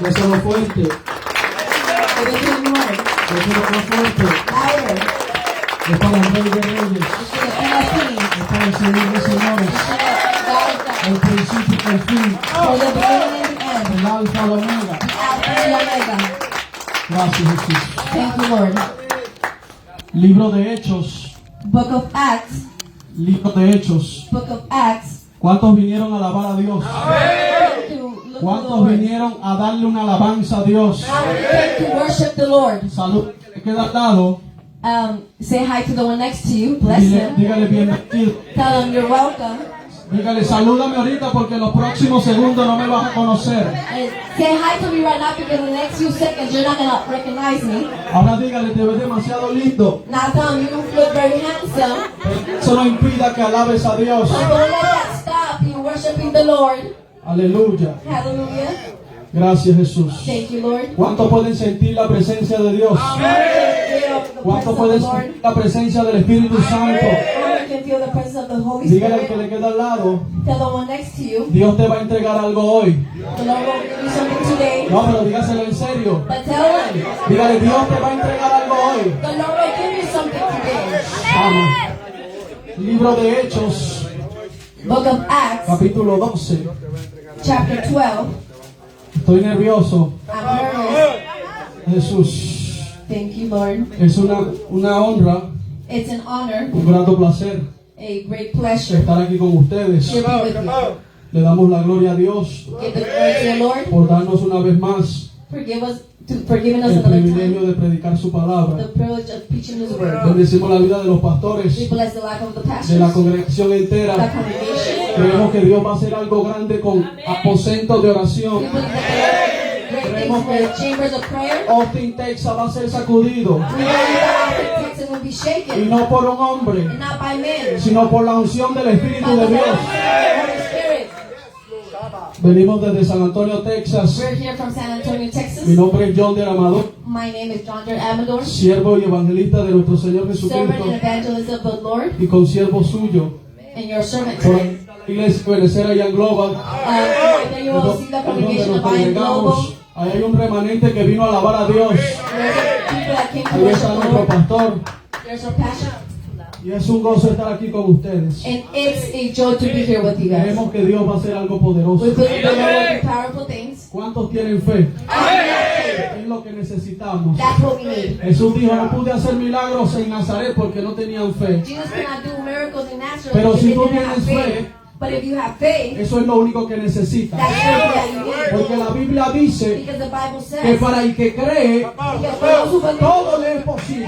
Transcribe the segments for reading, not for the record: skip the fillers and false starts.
Déselo fuerte. Give it to him more. Déselo más fuerte. Louder. Es para el Rey de Reyes. It's for the King of Kings. Es para el Señor de Señores. It's for the God of God. El principio y el fin. For the beginning and the end. El alfa y la omega. The Alpha and the Omega. Gracias, Jesús. Thank you, Lord. Libro de Hechos. Book of Acts. Libro de Hechos. Book of Acts. ¿Cuántos vinieron a alabar a Dios? To look to the ¿Cuántos Lord. vinieron a darle una alabanza a Dios? Came to worship the Lord. Salud, que le queda al lado. Say hi to the one next to you. Bless Dile, him. dígale bienvenido. Tell him you're welcome. Dígale, salúdame ahorita porque en los próximos segundos no me vas a conocer. And say hi to me right now because in the next few seconds you're not gonna recognize me. Ahora dígale, te ves demasiado lindo. Now tell him you look very handsome. Eso no impida que alabes a Dios. But don't let that stop you worshiping the Lord. Aleluya. Hallelujah. Gracias, Jesús. Thank you, Lord. ¿Cuántos pueden sentir la presencia de Dios? ¿Cuántos pueden sentir la presencia del Espíritu Santo? You can feel the presence of the Holy Dígale al que Spirit. le queda al lado, Tell the one next to you. Dios te va a entregar algo hoy. The Lord will give you something today. No, pero dígaselo en serio. But tell him Dígale, Dios te va a entregar algo hoy. the Lord will give you something today. Amén. Libro de Hechos, Book of Acts, capítulo 12. chapter 12. Estoy nervioso. I'm nervous. Jesús, Thank you, Lord. es una honra, It's an honor, un grato placer a great pleasure estar aquí con ustedes. to be with you. Le damos la gloria a Dios Give the glory to the Lord. por darnos una vez más For giving us el another privilegio time de predicar su palabra. the privilege of preaching His word. Bendecimos la vida de los pastores, We bless the life of the de la pastors, congregación the entera. congregation. Creemos que Dios va a hacer algo grande con aposentos de We oración. believe that the Lord will do great things with chambers of prayer. Austin, Texas va a ser sacudido. We believe that Texas will be Y shaken, no por un hombre, and not by men, sino por la unción del Espíritu but de the Dios. Holy Spirit. Venimos desde San Antonio, Texas. We're here from San Antonio, Mi Texas. nombre es John del Amador, My name is John J. Amador, siervo y evangelista de nuestro Señor servant Jesucristo and evangelist of the Lord, y consiervo suyo. and your servant Por today. la iglesia Benecer allá en Global, Then you will see the donde congregation nos of I Am Global. congregamos. Ahí hay un remanente que vino a alabar a Dios. There's people that came to Ahí worship está the nuestro Lord. pastor. There's our passion. Y es un gozo estar aquí con ustedes. And it's a joy to be here with you guys. Creemos que Dios va a hacer algo We poderoso. believe the Lord will do powerful things. ¿Cuántos tienen fe? Es lo que necesitamos. That's what we need. Jesús dijo, no pude hacer milagros en Nazaret porque no tenían fe. Jesus cannot do miracles in Nazareth Pero because si they tú didn't have tienes faith. fe, But if you have faith, eso es lo único que necesitas. that's faith that you need. Porque la Biblia dice Because the Bible que says, para el que cree, because for those who believe, todo le es posible.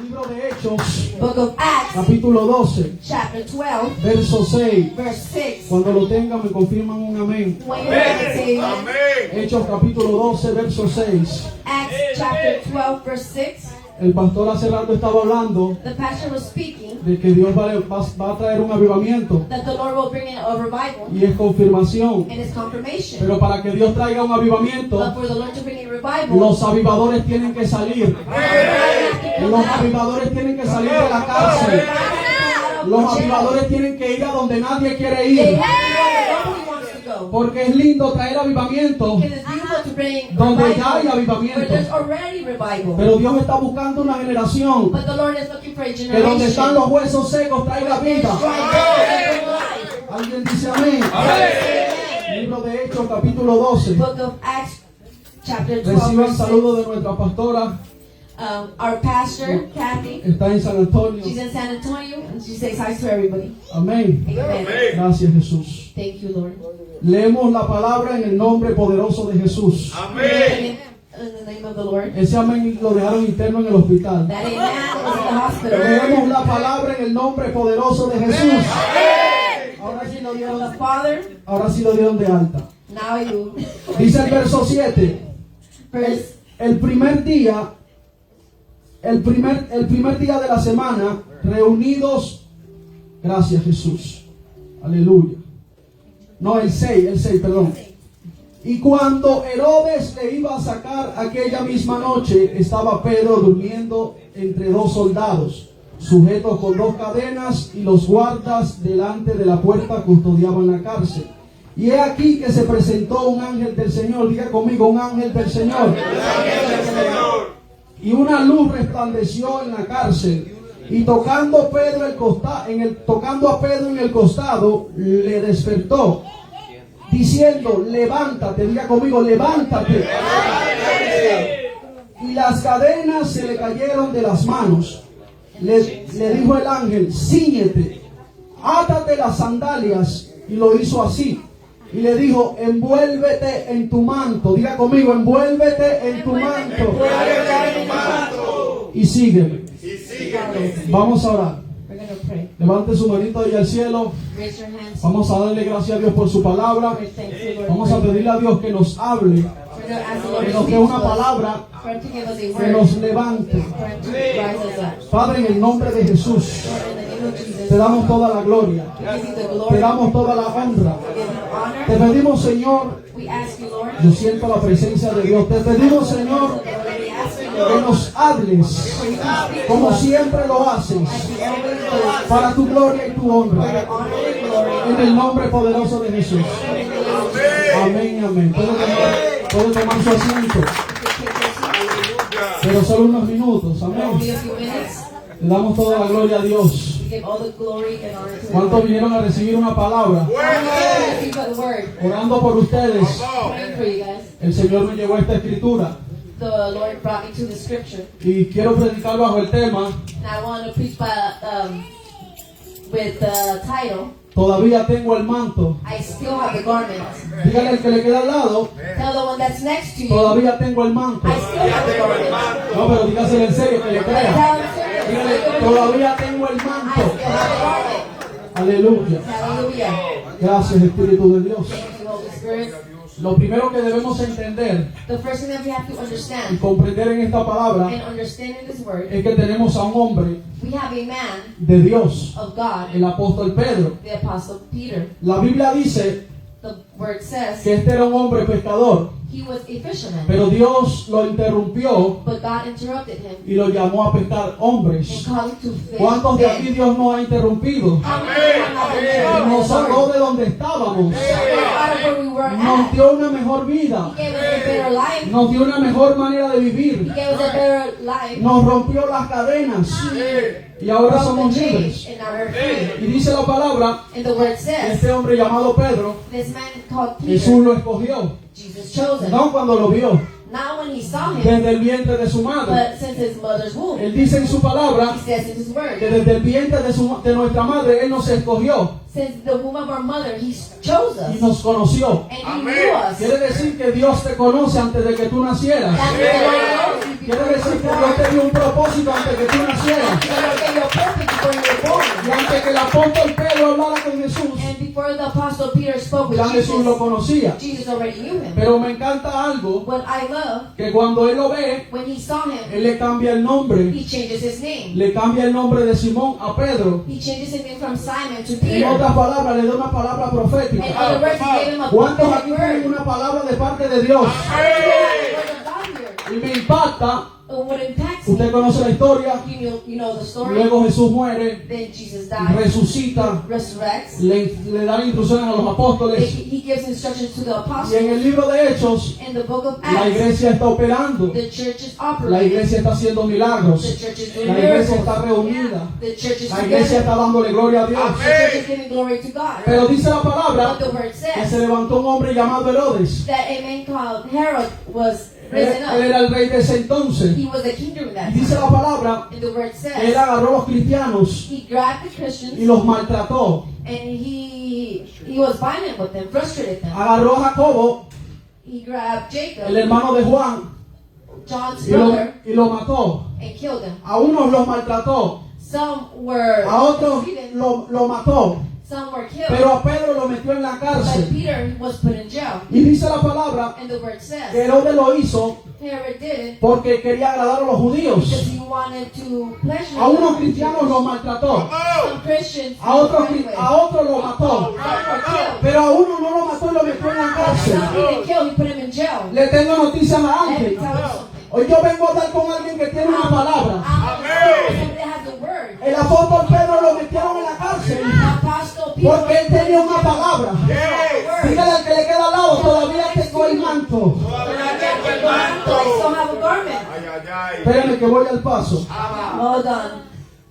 Libro de Hechos, Book of Acts, capítulo 12, chapter 12, verso 6. verse 6. Cuando lo tengan me confirman un amén. When you're ready, say amen. Hechos capítulo 12, verso 6. Acts chapter 12, verse 6. El pastor hace rato estaba hablando The pastor was speaking de que Dios va a traer un avivamiento that the Lord will bring in a revival y es confirmación. and His confirmation. Pero para que Dios traiga un avivamiento, But for the Lord to bring in revival, los avivadores tienen que salir. Los avivadores tienen que salir de la cárcel. Los avivadores tienen que ir a donde nadie quiere They ir. have to go where nobody wants to go. Porque es lindo traer avivamiento, Because it's beautiful to bring donde ya hay revival avivamiento. where there's already revival. Pero Dios está buscando una generación But the Lord is looking for a que donde están generation los huesos secos traiga there's vida. dry bones in life. Alguien dice amén. Amen. Libro de Hechos, capítulo 12. Book of Acts, chapter 12, Reciban verse 6. saludos de nuestra pastora. Our pastor, Kathy, Está en San Antonio. she's in San Antonio, and she says hi to everybody. Amén. Amen. Gracias, Jesús. Thank you, Lord. Leemos la palabra en el nombre poderoso de Jesús. Amen. In the name of the Lord. Ese amén lo dejaron interno en el hospital. That amen was in the hospital. Leemos la palabra en el nombre poderoso de Jesús. Ahora sí lo From dieron, the Father, ahora sí lo dieron de alta. now you. Dice el verso 7. Verse El primer día de la semana, reunidos, gracias Jesús, aleluya. No, el 6, perdón. Y cuando Herodes le iba a sacar aquella misma noche, estaba Pedro durmiendo entre dos soldados, sujetos con dos cadenas, y los guardas delante de la puerta custodiaban la cárcel. Y he aquí que se presentó un ángel del Señor. Diga conmigo, un ángel del Señor. Y una luz resplandeció en la cárcel. Y tocando a Pedro en el costado, le despertó, diciendo, levántate. Diga conmigo, levántate. Y las cadenas se le cayeron de las manos. Le dijo el ángel, cíñete, átate las sandalias. Y lo hizo así. Y le dijo, envuélvete en tu manto. Diga conmigo, envuélvete en tu manto. Y sígueme. Vamos a orar. We're going to pray. Levante su manito ahí al cielo. Raise your hands. Vamos a darle gracias a Dios por su palabra. We're thankful, Lord. Vamos a pedirle a Dios que nos hable, We're going to ask the Lord que to nos dé speak una to us, palabra for him to give us a que word, nos levante. for him to rise us up. Padre, en el nombre de Jesús, Lord, in the name of Jesus, te damos toda la gloria, we give you the te glory, damos toda la honra. we give you honor. Te pedimos, Señor, We ask you, Lord, yo siento la presencia de Dios. Te pedimos, Señor, Lord, we ask you, que Lord, nos hables for you to speak to como us siempre lo haces, as you always do, para tu gloria y tu for honra. your honor and glory. En el nombre poderoso de Jesús. In the name of Jesus. Amén, amén. Puede tomar su asiento, You can take your seat. pero solo unos minutos. Amén. Only a few minutes. Le damos toda la gloria a Dios. We give all the glory and honor to ¿Cuántos you. vinieron a recibir una palabra? Receive the word. Orando por ustedes. Praying for you guys. El Señor me llevó esta escritura The Lord brought me to the scripture, y quiero predicar bajo el tema. and I want to preach with the title, Todavía tengo el manto. I still have the garment. Dígale al que le queda al lado. Tell the one that's next to you, Todavía tengo el manto. I still have the garment. No, pero dígaselo en serio, que le crea. Tell him, Dígale, sir, todavía tengo el I manto. still have the garment. Aleluya. Hallelujah. Gracias, Espíritu de Dios. Thank you, Holy Spirit. Lo primero que debemos entender The first thing that we have to y understand comprender en esta palabra and understanding this word, es que tenemos a un hombre we have a man de Dios, of God, el apóstol Pedro. the Apostle Peter. La Biblia dice The word says que este era un hombre pescador, he was a fisherman, pero Dios lo interrumpió but God interrupted him y lo llamó a pescar and hombres. called him to fish ¿Cuántos de aquí men. Dios nos ha interrumpido? How many have been interrupted? Nos sacó de donde estábamos, Out of where we were nos at. dio una mejor He vida, gave us a better life. nos dio una mejor manera de He vivir, gave us a better life. nos rompió las cadenas y ahora Broke somos the libres. chains, and now we're free. Y dice la palabra, And the word says, este hombre llamado Pedro, this man called Jesús Peter, lo escogió, Jesus chose him. no cuando lo vio, Not when he saw him, desde el vientre de su madre. but since his mother's womb. Él dice en su palabra He says in his que word, desde el vientre de nuestra madre Él nos escogió since the womb of our mother, he chose y us. nos conoció. And he knew us. Quiere decir que Dios te conoce antes de que tú nacieras. That means the Lord knows you Quiere before decir you que were Dios born. te dio un propósito antes de que tú nacieras. The Lord gave you a purpose before you were born. Y antes que el apóstol Pedro hablara con Jesús, And before the apostle Peter spoke with ya Jesús lo Jesus, conocía. Jesus already knew him. Pero me encanta algo, What I love, que cuando Él lo ve, when he saw him, Él le cambia el nombre. he changes his name. Le cambia el nombre de Simón a Pedro. He changes his name from Simon to En Peter. otras palabras, le da una palabra In profética. other words, he gave him a ¿Cuántos prophetic aquí tienen word. una palabra de parte de Dios? How many of you have the word of God here? Y me impacta. What impacts Usted me, conoce la historia. you know the story. Luego Jesús muere, Then Jesus dies, resucita, resurrects. le da instrucciones a los He apóstoles. gives instructions to the Y en apostles. el libro de Hechos, In the book of la Acts, iglesia está operando. the church is La operating. iglesia está haciendo The milagros. church is doing La iglesia miracles. está reunida. The church is La iglesia together. está dándole gloria a Dios. The church is giving glory to God. Pero dice la palabra But the word que se says levantó un hombre llamado Herodes. that a man called Herod was Él risen up. era el rey de ese entonces. He was a king during that Y dice time. la palabra And the word que él says agarró a los cristianos he grabbed the y Christians los maltrató. and he was violent with them, frustrated them. Agarró a Jacobo, He grabbed Jacob, el hermano de Juan, John's y lo, brother, y lo mató. and killed him. A unos los maltrató, Some were a otros defeated, lo mató. some were killed. Pero a Pedro lo metió en la But cárcel. Peter was put in jail. Y dice la palabra And the word que says Herodes lo hizo Herod did it porque quería agradar a los because judíos. he wanted to pleasure A unos the cristianos los maltrató, Some Christians a otros, he went with. a otros lo mató. Some were killed. Pero a uno no lo mató y lo metió en la Some cárcel. he didn't kill, he put him in jail. Le tengo noticias a Let me Ángel. tell you something. Hoy yo vengo a hablar con alguien que tiene una palabra. Somebody that has the word. El apóstol Pedro lo metieron en la cárcel The apostle Porque él tenía una palabra. Dígale al que le queda al lado, todavía tengo el manto. I still have a garment. Espérame que voy al paso. Well done.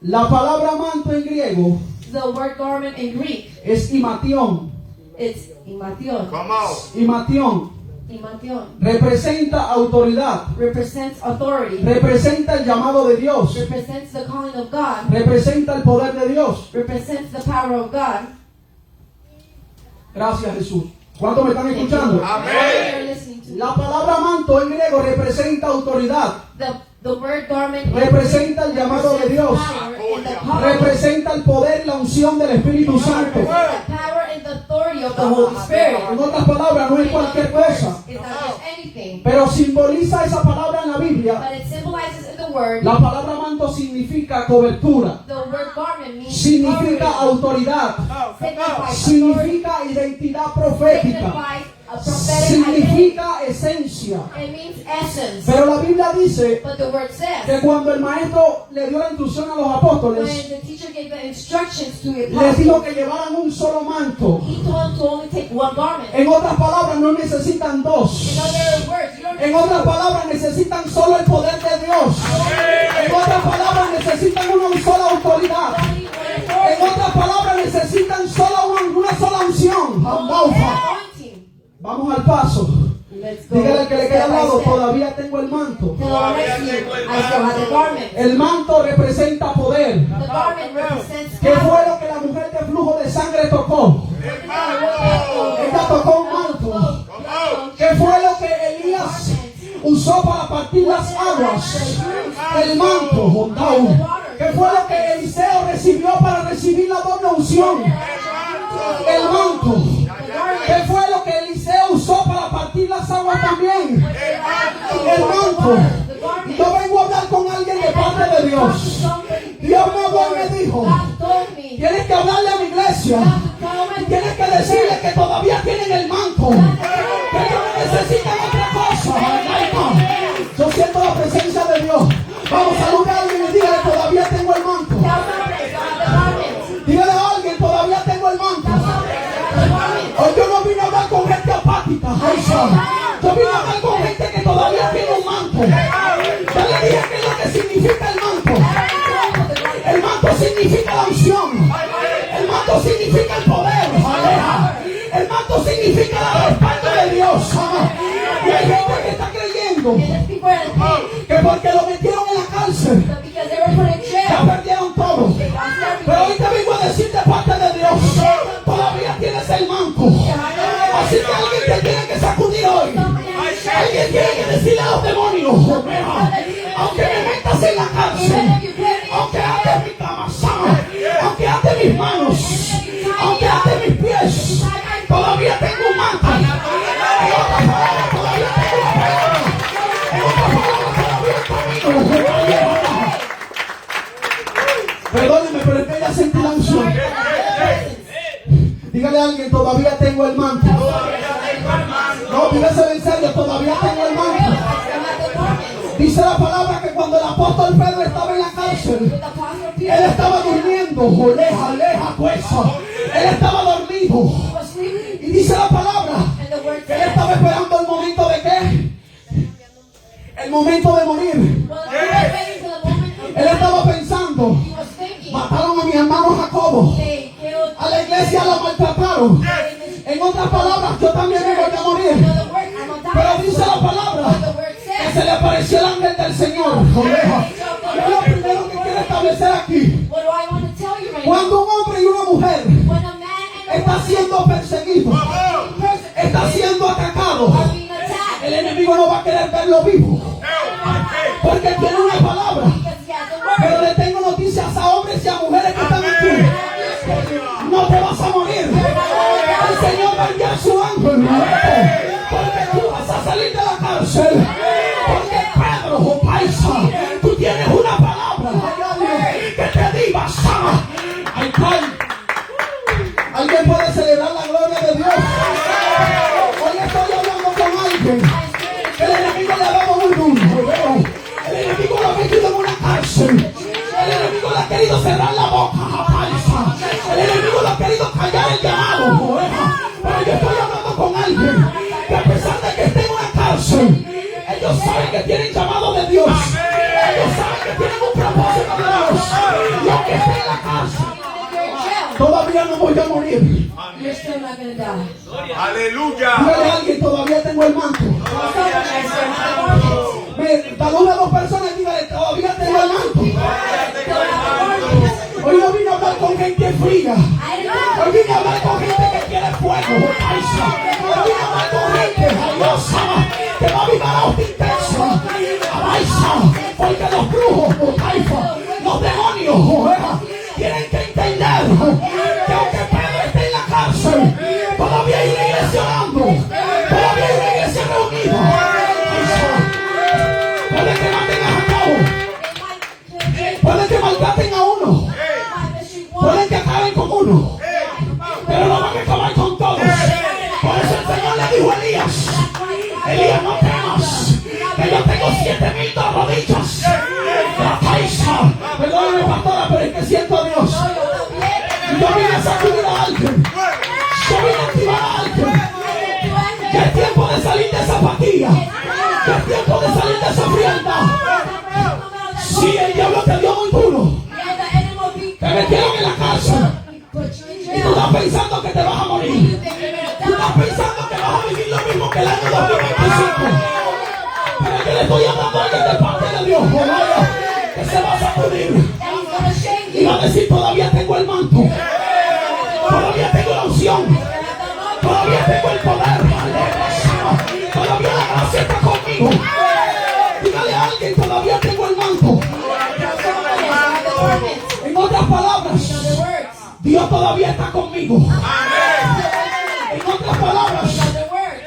La palabra manto en griego The word garment in Greek, es imatión. it's imation. Imatión Imation representa autoridad, represents authority, representa el llamado de Dios, represents the calling of God, representa el poder de Dios. represents the power of God. Gracias, Jesús. ¿Cuántos me están escuchando? You're listening to me. La palabra manto en griego representa autoridad, The word garment in representa el llamado de Dios, power and the power, representa el poder y la unción del Espíritu Santo. the power and the authority of the Holy Spirit. En otras palabras, no es cualquier cosa, It's not just anything, pero simboliza esa palabra en la Biblia. but it symbolizes in the word. La palabra manto significa cobertura, The word garment means significa covering, autoridad, signifies authority, significa identidad profética, signifies a prophetic identity. significa esencia. It means essence. Pero la Biblia dice But the word says, que cuando el maestro le dio la instrucción a los when apóstoles, the teacher gave the instructions to the les dijo apostles, que llevaran un solo manto. he told them to only take one garment. En otras palabras, no necesitan dos. In other words, you don't En otras palabras, necesitan solo el poder de Dios. En otras palabras, necesitan una sola autoridad. only one En authority, otras palabras, necesitan solo una sola unción. only Andaufa. anointing. Vamos al paso. Let's go Dígale al que le queda al step by lado, step. todavía tengo el manto. Till the next year, I still have the garment. El manto representa poder. The garment represents ¿Qué fue power. lo que la mujer de flujo de sangre tocó? Ella tocó un manto. ¿Qué fue lo que Elías usó para partir las aguas? El manto. Jondau. ¿Qué fue lo que Eliseo recibió para recibir la doble unción? El manto. ¿Qué fue lo que Eliseo usó para partir las aguas también? El manto. Yo vengo a hablar con alguien de parte de Dios. Dios me habló y me dijo, tienes que hablarle a mi iglesia y tienes que decirle que todavía tienen el manto, que ellos no necesitan otra cosa. Ay, no. Yo siento la presencia de Dios. Vamos a saludar a alguien y dígale, todavía tengo el manto. Dígale a alguien, todavía tengo el manto. Hoy yo no vine a hablar con gente apática. Yo vine a hablar con gente que todavía tiene un manto. Yo le dije qué es lo que significa el manto. El manto significa la unción. El manto significa el poder. El manto significa la respaldo de Dios. Y hay gente que está creyendo que porque lo metieron en la cárcel ya perdieron todo. Pero hoy te vengo a decir de parte de Dios, todavía tienes el manto. Así que alguien te tiene que sacudir hoy. Alguien tiene que decirle a los demonios, aunque me metas en la cárcel, aunque ates mi cama, aunque ates mis manos, aunque ates mis pies, todavía tengo un manto. En otras palabras, todavía tengo una palabra. En otras palabras, todavía camino. Perdóneme, pero es que ya sentí la unción. Dígale a alguien, todavía tengo el manto. No, dígaselo en serio, todavía tengo el manto. Dice la palabra que cuando el apóstol Pedro estaba en la cárcel, él estaba durmiendo. Aleja, pues. Él estaba dormido. Y dice la palabra que él estaba esperando el momento de qué? El momento de morir. Él estaba pensando, mataron a mi hermano Jacobo. A la iglesia la maltrataron. En otras palabras, yo también me voy a morir. Pero dice la palabra que se le apareció el ángel del Señor. Y es lo primero que quiero establecer aquí. Cuando un hombre y una mujer está siendo perseguido, está siendo atacado, el enemigo no va a querer verlo vivo, porque tiene una palabra. Pero le tengo noticias a hombres y a mujeres que están aquí. No te vas a morir. El Señor va a enviar su ángel, porque tú vas a salir de la cárcel. Porque Pedro, paisa, tú tienes una palabra que te diga, ay, ay. Alguien puede celebrar la gloria de Dios. Hoy estoy hablando con alguien que el enemigo le ha dado muy duro. El enemigo lo ha metido en una cárcel. El enemigo le ha querido cerrar la boca, paisa. El enemigo lo ha querido callar llamado. Pero yo estoy hablando con alguien que a pesar de que esté en una cárcel, ellos saben que tienen llamado de Dios. Ellos saben que tienen un propósito de Dios. Y aunque esté en la cárcel, todavía no voy a morir. You're still not gonna die. Aleluya. Dígale a alguien, todavía tengo el manto. Saluda a dos personas y dígale, todavía tengo el manto. Hoy no vine a hablar con gente fría. Hoy vine a hablar con gente que quiere fuego. Hoy vine a hablar con gente valiosa que va a vivir a hostia intensa. Porque los brujos, los demonios, tienen que entender que aunque Pedro esté en la cárcel, todavía hay una iglesia orando. Todavía hay una iglesia reunida. Puede que maten a Jacob. Puede que maltraten a uno. Pueden que acaben con uno. Pero no van a acabar con todos. Por eso el Señor le dijo a Elías: Elías, no temas, que yo tengo 7,000 rodillas. La paisa. Perdóname, pastora, pero es que siento a Dios. Yo vine a sacudir a alguien. Yo vine a activar a alguien. Ya es tiempo de salir de esa apatía. Ya es tiempo de salir de esa frialdad. Si el diablo te dio muy duro, te metieron en la cárcel y tú estás pensando que te vas a morir. Tú estás pensando que vas a vivir lo mismo que el año 2025. Pero yo le estoy hablando a alguien de parte de Dios, que se va a sacudir y va a decir: todavía tengo el manto, todavía tengo la unción, todavía tengo el poder, todavía la gracia está conmigo. Dígale a alguien: todavía tengo el manto. En otras palabras, Dios todavía está conmigo. En otras palabras,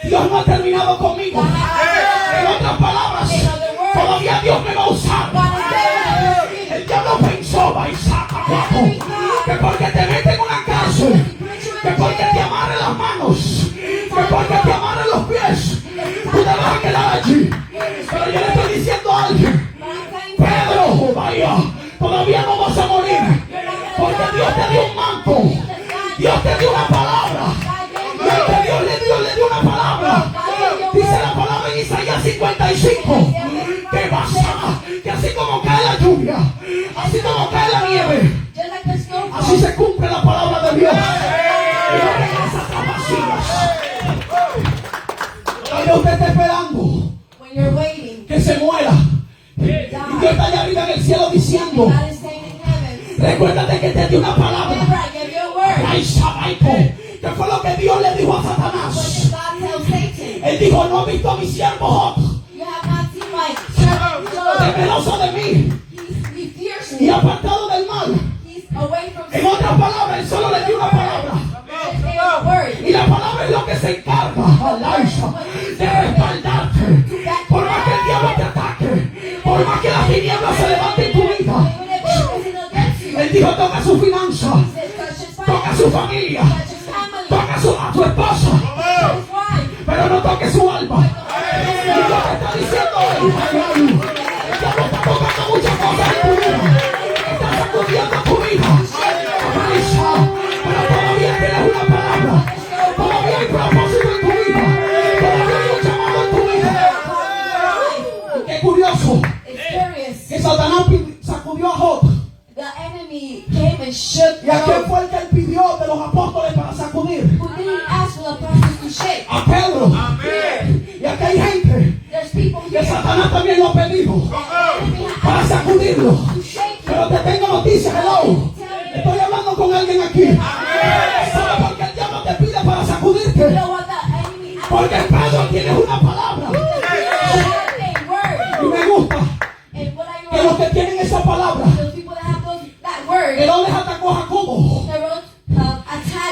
Dios no ha terminado conmigo. En otras palabras, todavía Dios me va a usar. El diablo pensó, que porque te meten en una cárcel, que porque te amarren las manos, que porque te amarren los pies, tú te vas a quedar allí. Pero yo le estoy diciendo a alguien: Pedro, vaya, todavía no vas a morir, porque Dios te dio un manto, Dios te dio una palabra, Dios le dio una palabra. Dice la palabra en Isaías 55 que pasa, que así como cae la lluvia, así como cae la nieve, así se cumple la palabra de Dios. Y no regresa atrás vacías. Todavía usted está esperando que se muera. Y Dios está allá arriba en el cielo diciendo: recuérdate que te dio una palabra. ¿Qué fue lo que Dios le dijo a Satanás? Él dijo: no he visto a mi siervo Job, temeroso de mí y apartado del mal. En otras palabras, él solo le dio una palabra. Y la palabra es lo que se encarga, de respaldarte. Por más que el diablo te ataque, por más que las tinieblas se levanten en tu vida, él dijo: toca su finanza, toca su familia, toca a tu esposa, pero no toque su alma. Y lo que está diciendo él: el diablo está tocando muchas cosas en tu vida, está sacudiendo tu vida, pero todavía tienes una palabra, todavía hay propósito en tu vida, todavía hay un llamado en tu vida. Qué curioso que Satanás sacudió a Job. ¿Y a quién fue el que él pidió de los apóstoles para sacudir? A Pedro. Y aquí hay gente que Satanás también lo ha pedido para sacudirlo. Pero te tengo noticias, hello. Estoy hablando con alguien aquí. ¿Sabe por qué el diablo te pide para sacudirte? Porque Pedro tiene una palabra. Y me gusta que los que tienen esa palabra, Herodes atacó a Jacobo,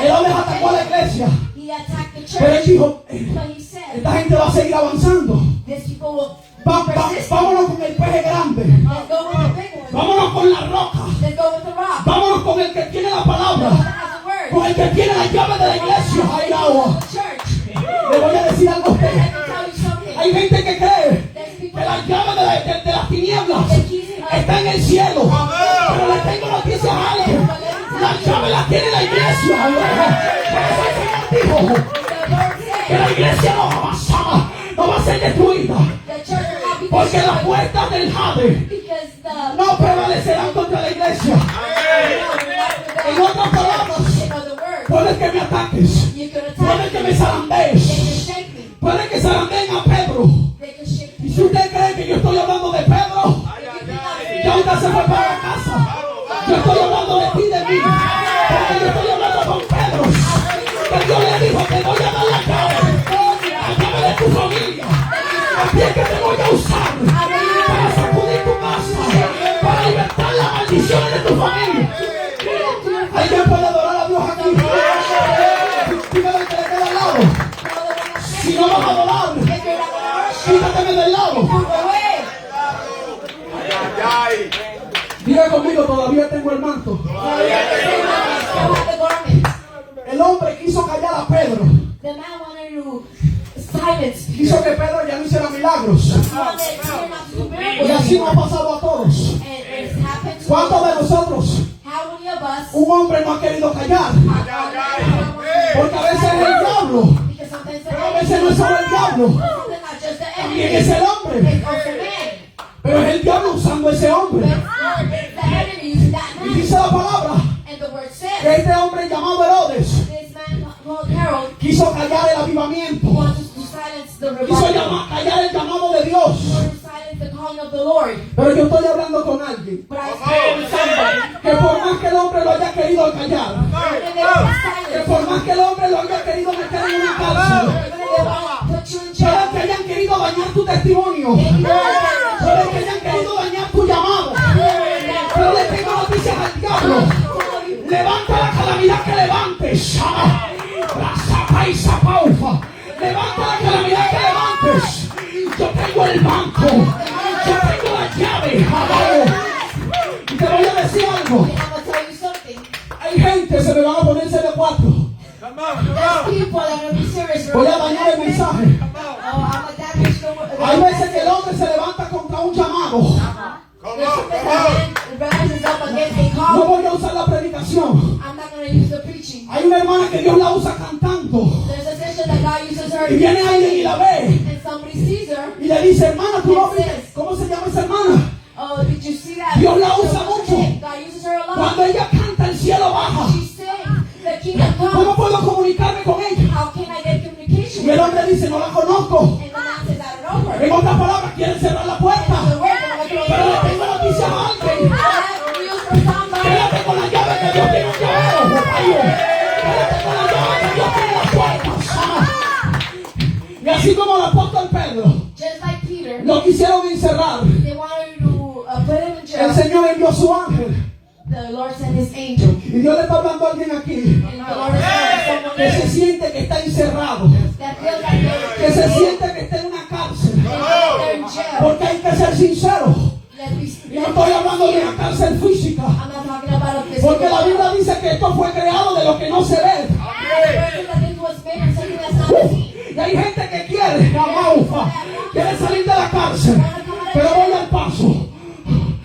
Herodes atacó a la iglesia, pero él dijo: esta gente va a seguir avanzando. Vámonos con el peje grande, vámonos con la roca, vámonos con el que tiene la palabra, con el que tiene la llave de la iglesia. Hay agua. Le voy a decir algo a usted: hay gente que cree que la llave de las tinieblas está en el cielo, pero le tengo noticias a alguien: la llave la tiene la iglesia. Por eso ojo. The word Que la says iglesia no va a ser destruida. the church will not be Porque las destroyed puertas del Hades because the no prevalecerán contra la iglesia. En otras palabras, in other words, puede que me ataques, you could puede attack que me, me they zarandees, could shake me, puede que zarandeen a Pedro. they could shake Y me. si usted cree que yo estoy hablando de Pedro, ya usted se fue para la casa. Yo estoy hablando de ti, de mí, porque yo estoy hablando con Pedro. Que Dios le dijo que voy a dar la llave de tu familia. Así es que te voy a usar para sacudir tu casa, para libertar las maldiciones de tu familia. ¿Alguien puede adorar a Dios aquí? Dígale que le queda al lado. Si no vas a adorar, quítateme del lado. Diga conmigo, todavía tengo el manto. El hombre quiso callar a Pedro. The man wanted to silence Peter. Quiso que Pedro ya no hiciera milagros. He wanted Peter not to do miracles Y así nos ha anymore. pasado a todos. And it's happened to ¿Cuántos de us. nosotros, How many of us un hombre no ha querido callar? Porque a veces es el diablo. because sometimes the A veces no es solo el diablo, sometimes not just the también enemy, es el hombre. it's also man. Pero es el diablo usando ese hombre. It's the enemy using that Y man. dice la palabra And the word que says este hombre llamado Herodes this man called Harold quiso callar el avivamiento. wanted to silence the Quiso revival. callar el llamado de Dios. He wanted to silence the calling of the Lord. Pero yo estoy hablando con alguien But I spoke with somebody. que por más que el hombre lo haya querido callar, And they were que silent. por más que el hombre lo haya querido meter en una cárcel, They want to put you in puede jail. que hayan querido dañar tu testimonio, puede que hayan querido dañar tu llamado, pero le tengo noticias al diablo. Levanta la calamidad que levantes. La zapa y zapaufa. Levanta la calamidad que levantes. Yo tengo el banco. Yo tengo la llave. Y te voy a decir algo. And I'm going to tell you something. Hay gente, se me van a ponerse de cuatro. There's people that are going to be serious. Voy a dañar el mensaje. Oh, I'm a damage the Hay veces que el hombre se levanta contra un llamado. There's something that rises up against a No call. voy a usar la predicación. I'm not going to use the preaching. Hay una hermana que Dios la usa cantando. There's a session that God uses her Y viene alguien y la ve. and somebody sees her. Y le dice, hermana, tú no viste. ¿Cómo se llama esa hermana? Oh, did you see that? Dios la usa mucho. God uses her a lot. Cuando ella canta, el cielo baja. She sings, the kingdom ¿Cómo comes. puedo comunicarme con ella? How can I get communication Y with el her? hombre dice, no la conozco. And the man says, I don't know her. En otras palabras, quieren cerrar la And the puerta. word, I'm going to throw Pero le the tengo noticias a alguien. I have news for somebody. Quédate con la llave que Dios tiene un llavero. Quédate con la llave que Dios tiene las puertas. Y así como el apóstol Pedro Just like Peter, lo quisieron encerrar, they wanted to put him in el jail. Señor envió su ángel. The Lord sent his angel. Y Dios le está hablando a alguien aquí And the Lord is telling someone que se there siente que está encerrado, that feels like que se they're siente que está en una cárcel. in jail. Porque hay que ser sincero. Y no estoy hablando de una cárcel física. I'm not talking about a physical Porque la Biblia dice que esto fue creado de lo que no se ve. that this was made of something that's not seen. Y hay gente que quiere, la maufa, quiere salir de la cárcel. Pero voy al paso.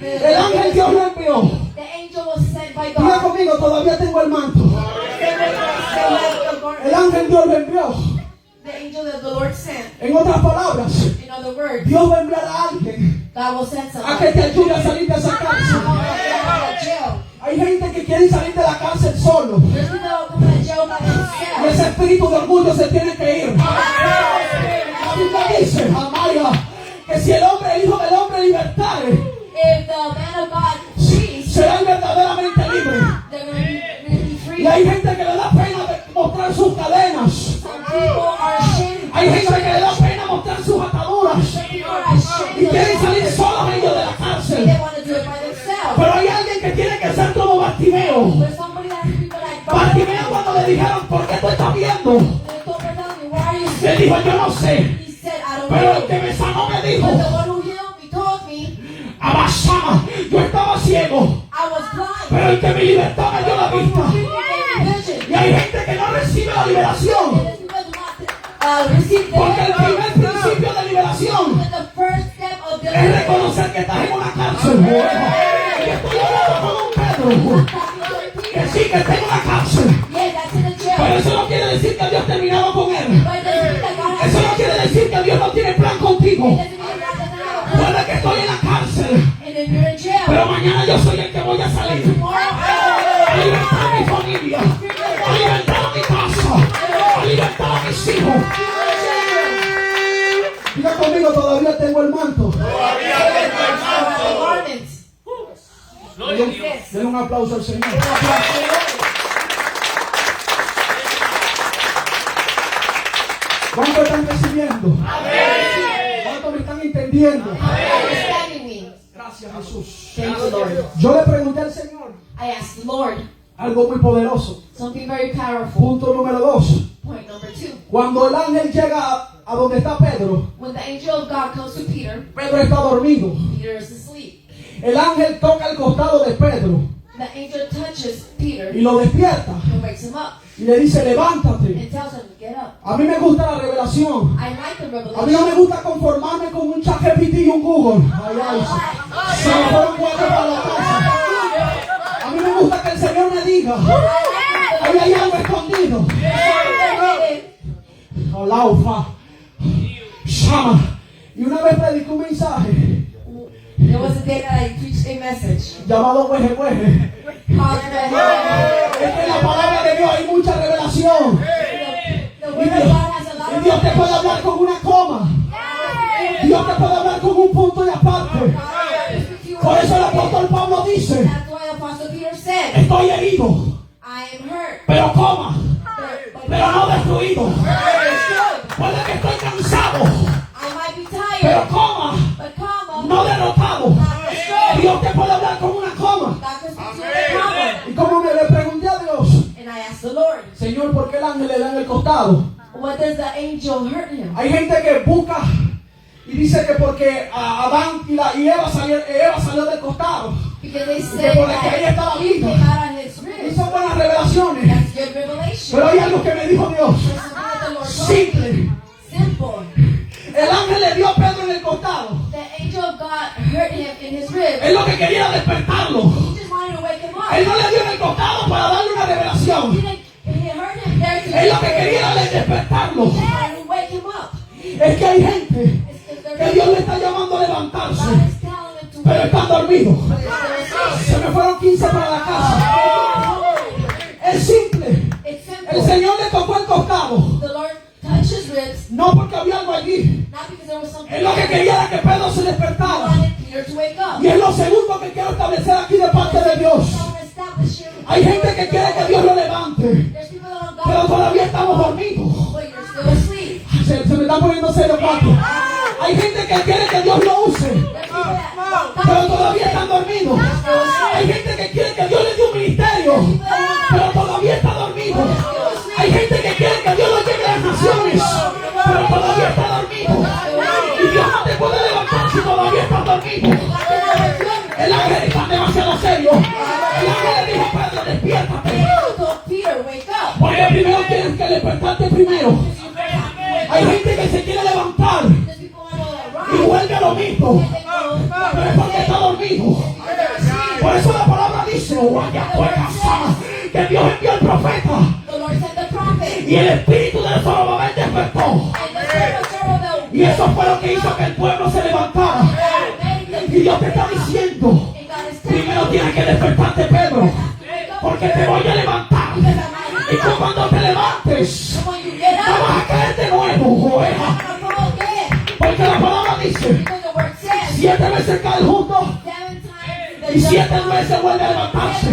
El ángel Dios lo envió. The angel was sent by Diga God. conmigo, todavía tengo el manto. El ángel Dios lo envió. The angel that the Lord sent. En otras palabras, In other words, Dios va a enviar a alguien God will send a someone. que te ayude a salir de esa How cárcel. about get out of jail? Hay gente que quiere salir de la cárcel solo. There's people that come out of jail by Y themselves. ese espíritu de orgullo se tiene que ir. La Biblia dice, Amaya, que si el hombre, el hijo del hombre libertare, If the man of God frees, será verdaderamente libre. they're going to be really free. Y hay gente que le da pena de mostrar sus cadenas. Some people are ashamed. Hay gente que le da pena mostrar sus ataduras. Some people are ashamed. Y quieren salir solos ellos de la They cárcel. want to do it by themselves. Pero hay alguien que tiene que ser como Bartimeo. There's somebody that has to be like Bartimeo cuando le dijeron, ¿por qué tú estás viendo? They told her, tell me, why are you Él sick? dijo, yo no sé. He said, I don't Pero el know. que me sanó me dijo, But the one who healed me told me Abasama, yo estaba ciego. I was blind. Pero el que me libertó me dio la He vista. gave me vision. Y hay gente que no recibe la liberación. And there's people who not receive the Porque el primer principio de liberación But the first step of es deliverance. reconocer que estás en una cárcel. Y estoy hablando con un Pedro. Que sí, que está en una cárcel. Yeah, that's in the Pero jail. eso no quiere decir que Dios ha terminado con él. But it doesn't mean that God has Eso no quiere decir que Dios no tiene plan contigo. It doesn't mean that God doesn't have a plan. Puede que estoy en la cárcel, And if you're in jail, pero mañana yo soy el que voy a salir. tomorrow A libertar a mi familia, a libertar a mi casa, a libertar a mis hijos. Diga conmigo, todavía tengo el manto. Denle un aplauso al Señor. ¿Cuánto están recibiendo? ¿Cuánto me están entendiendo? Gracias, Jesús. Thank you, Lord. Yo le pregunté al Señor I asked the Lord algo muy poderoso. something very powerful. Punto número 2. Point number 2. Cuando el ángel llega a donde está Pedro, When the angel of God comes to Peter, Pedro está dormido. Peter is asleep. El ángel toca el costado de Pedro The angel touches Peter y lo despierta and wakes him up y le dice, levántate. and tells him, get up. A mí me gusta la revelación. I like the A mí no revelation. me gusta conformarme con un ChatGPT y un Google. Ay, ay, se me fueron 4 para la casa. A mí me gusta que el Señor me diga, ahí hay algo escondido. Alaufa, Shama. Y una vez prediqué un mensaje There was a day that I preached a message llamado Hueje Hueje. called Es que en la palabra de Dios hay mucha revelación. The Word of God has a lot Y of Dios te puede hablar con una coma. Dios te puede hablar con un punto y aparte. Por eso el apóstol Pablo dice, That's why Apostle Peter said, estoy herido, I am hurt, pero coma, but pero no destruido. understood. Puede que estoy cansado, I might be pero tired, coma, but comma, no derrotado. not destroyed. Dios te puede hablar con una coma. God can speak to you in comma. Y como me le pregunté a Dios, And I asked the Lord, Señor, ¿por qué el ángel le da en el costado? what does the angel hurt him? Hay gente que busca y dice que porque Adán y Eva salió del costado. Because they Que say por que ella estaba that he linda. came out of his Y ribs. son buenas revelaciones. That's good revelation. Pero hay algo que me dijo Dios. There's something that the Lord told me. Simple. Simple. El ángel le dio a Pedro en el costado. The angel of God hurt him in his ribs. Él lo que quería era despertarlo. He just wanted to wake him up. Él no le dio en el costado para darle una revelación. He hurt him there to Él lo que quería era despertarlo. He wanted to wake him up. Es que hay gente It's que the Dios le está llamando a levantarse, God is telling him to pero wake están up. dormidos. But they're asleep. Se me fueron 15 para la casa. Es simple. It's El simple. Señor le tocó el costado. The Lord touched his ribs, No porque había algo allí. not because there was something. Él lo que quería era que Pedro se He despertara. wanted Peter to wake up. Y es lo segundo que quiero establecer aquí de parte de Dios. So I'm gonna establish here. Hay gente que quiere que Dios lo levante, There's people that want God pero to todavía estamos dormidos. but you're still asleep. Se me está poniendo serio, cuatro. Hay gente que quiere que Dios lo use, There's people that want God pero to todavía están dormidos. Hay gente que quiere que Dios le dé un ministerio, pero todavía está dormido. Hay gente que quiere que Dios lo lleve a las naciones, pero todavía está dormido. Y Dios no te puede levantar si todavía estás dormido. El ángel está demasiado serio. El ángel le dijo a Pedro, despiértate. Peter, wake up. Porque primero tienes que despertarte primero. Hay gente que se quiere levantar There's people want to y rise. vuelve a lo mismo, They go, pero es porque está dormido. they're asleep. Por eso la palabra dice, guaya fue casada, que Dios envió al profeta The Lord sent the prophet. y el espíritu de Zorobabel despertó. And the spirit of Zerubbabel Y eso fue lo que hizo que el pueblo se levantara. made them. Y Dios te está diciendo, And God is telling primero tienes que despertarte, Pedro, porque te voy a levantar. Y tú cuando te levantes, when you get no up, vas a caer de nuevo, oveja. you're gonna fall again. Porque la palabra dice, Because the word says 7 veces cae el justo 7 times y 7 veces vuelve a levantarse.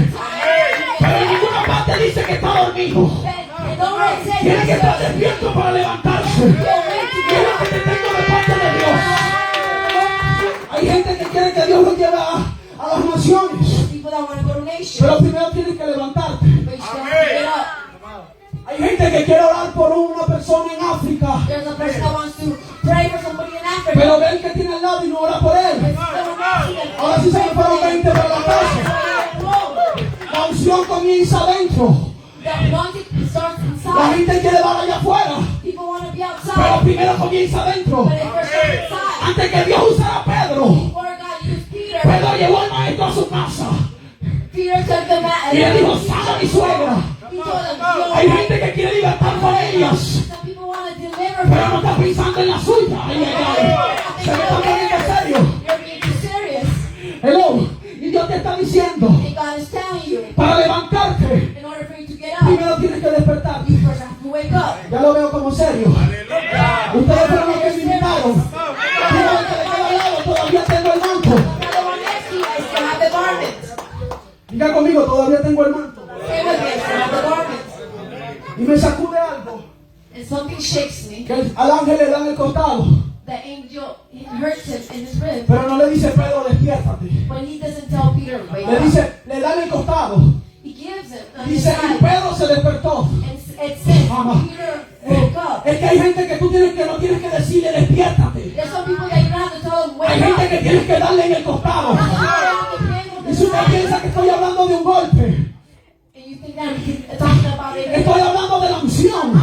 Pero en ninguna parte dice que está dormido. Tiene que estar despierto para levantarse. ¿Qué es lo que te tengo de parte de Dios? Hay gente que quiere que Dios lo lleve a las naciones, People that want to go to nations, pero primero tienes que levantarte. but you still have to get up. Hay gente que quiere orar por una persona en África, There's a person that wants to pray for somebody in Africa. pero ve el que tiene al lado y no ora por él. Ahora sí se me fueron 20 para la casa. La unción comienza adentro. The anointing starts La inside. gente quiere dar allá afuera, People want to be pero outside, primero comienza adentro. but it first starts inside. Antes que Dios usara a Pedro, Before God used Peter, Pedro llevó al maestro a su casa Peter took the mat y le dijo, sana a mi suegra. He told him, Hay gente que quiere libertar familia pisando en la suya. Ay, ay, ay. Se me está poniendo serio. You're being too serious. Hello. Y Dios te está diciendo, And God is telling you, para levantarte, in order for you to get up, primero tienes que despertar. you first have to wake up. Ya lo veo como serio. Ustedes fueron los que me invitaron. Mira el que le queda al lado, todavía tengo el manto. The one next to you, I still have the garment. Diga conmigo, todavía tengo el manto. Say with me, I still have the garment. Y me sacude algo. And something shakes me. Que al ángel le dan el costado. The angel hurts him in his rib. Pero no le dice, Pedro, despiértate. But he doesn't tell Peter, wake Le up. dice, le dan el costado. He gives him on his Dice, y side. Pedro se despertó. And it says, Peter woke up. Es que hay gente que tú tienes que no tienes que decirle, despiértate. There's some people that you don't have to tell them, Hay wake up. gente que tienes que darle en el costado. Y si usted piensa que estoy hablando de un golpe, And you think that I'm talking about it. estoy hablando de la unción.